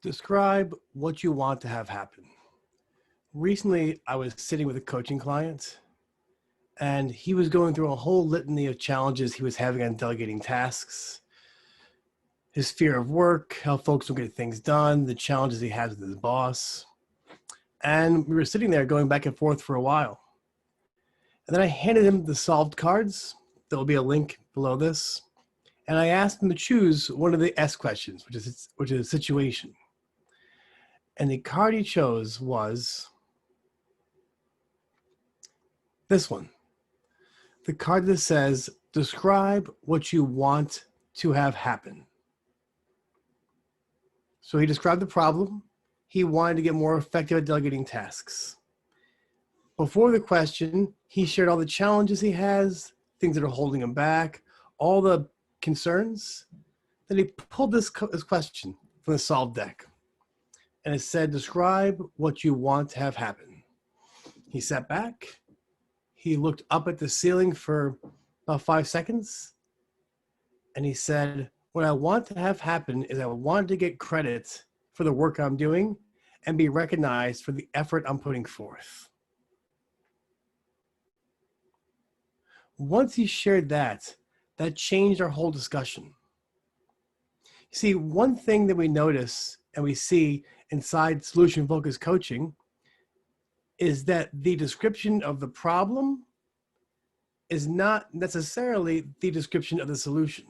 Describe what you want to have happen. Recently, I was sitting with a coaching client, and he was going through a whole litany of challenges he was having on delegating tasks, his fear of work, how folks don't get things done, the challenges he has with his boss. And we were sitting there going back and forth for a while. And then I handed him the solved cards. There will be a link below this. And I asked him to choose one of the S questions, which is a situation. And the card he chose was this one. The card that says, describe what you want to have happen. So he described the problem. He wanted to get more effective at delegating tasks. Before the question, he shared all the challenges he has, things that are holding him back, all the concerns. Then he pulled this question from the solved deck. And it said, describe what you want to have happen. He sat back. He looked up at the ceiling for about 5 seconds. And he said, what I want to have happen is I want to get credit for the work I'm doing and be recognized for the effort I'm putting forth. Once he shared that, that changed our whole discussion. See, one thing that we notice and we see inside solution-focused coaching is that the description of the problem is not necessarily the description of the solution.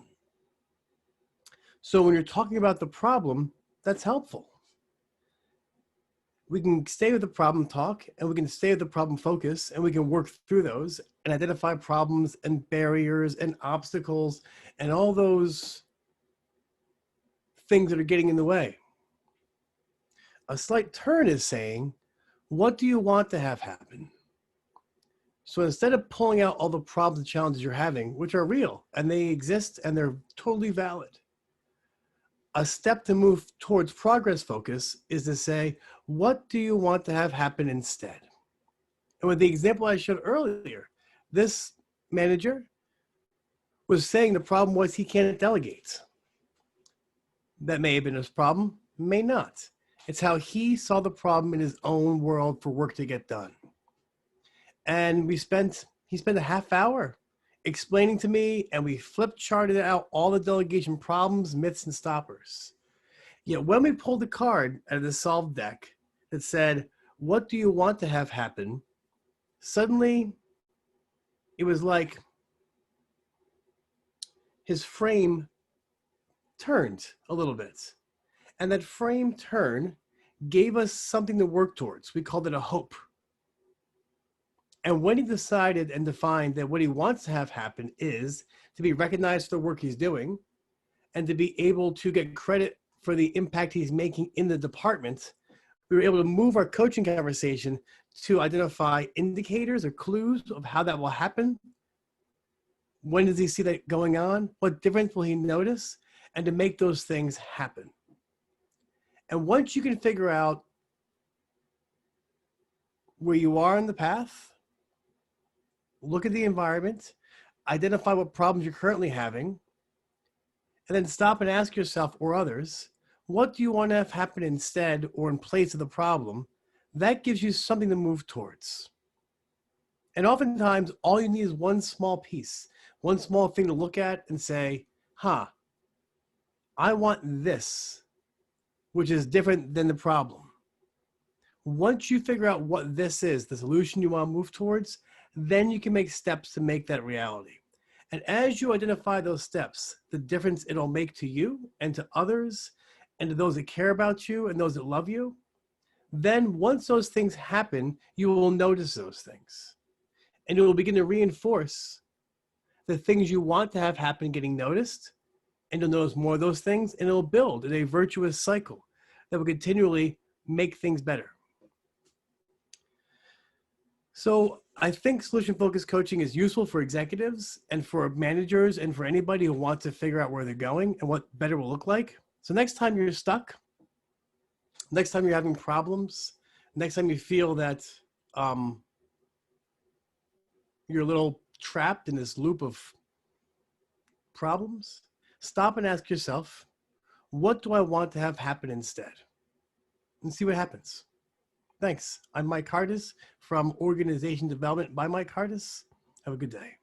So when you're talking about the problem, that's helpful. We can stay with the problem talk, and we can stay with the problem focus, and we can work through those and identify problems and barriers and obstacles and all those things that are getting in the way. A slight turn is saying, what do you want to have happen? So instead of pulling out all the problems and challenges you're having, which are real and they exist and they're totally valid, a step to move towards progress focus is to say, what do you want to have happen instead? And with the example I showed earlier, this manager was saying the problem was he can't delegate. That may have been his problem, may not. It's how he saw the problem in his own world for work to get done. And he spent a half hour explaining to me, and we flip charted out all the delegation problems, myths, and stoppers. Yet when we pulled the card out of the solved deck that said, what do you want to have happen? Suddenly, it was like his frame turned a little bit. And that frame turn gave us something to work towards. We called it a hope. And when he decided and defined that what he wants to have happen is to be recognized for the work he's doing and to be able to get credit for the impact he's making in the department, we were able to move our coaching conversation to identify indicators or clues of how that will happen. When does he see that going on? What difference will he notice? And to make those things happen. And once you can figure out where you are in the path, look at the environment, identify what problems you're currently having, and then stop and ask yourself or others, what do you want to have happen instead or in place of the problem? That gives you something to move towards. And oftentimes, all you need is one small piece, one small thing to look at and say, I want this, which is different than the problem. Once you figure out what this is, the solution you want to move towards, then you can make steps to make that reality. And as you identify those steps, the difference it'll make to you and to others and to those that care about you and those that love you, then once those things happen, you will notice those things. And it will begin to reinforce the things you want to have happen getting noticed, and you'll notice more of those things, and it'll build in a virtuous cycle that will continually make things better. So I think solution-focused coaching is useful for executives and for managers and for anybody who wants to figure out where they're going and what better will look like. So next time you're stuck, next time you're having problems, next time you feel that you're a little trapped in this loop of problems, stop and ask yourself, what do I want to have happen instead? and see what happens. Thanks. I'm Mike Hardis from Organization Development by Mike Hardis. Have a good day.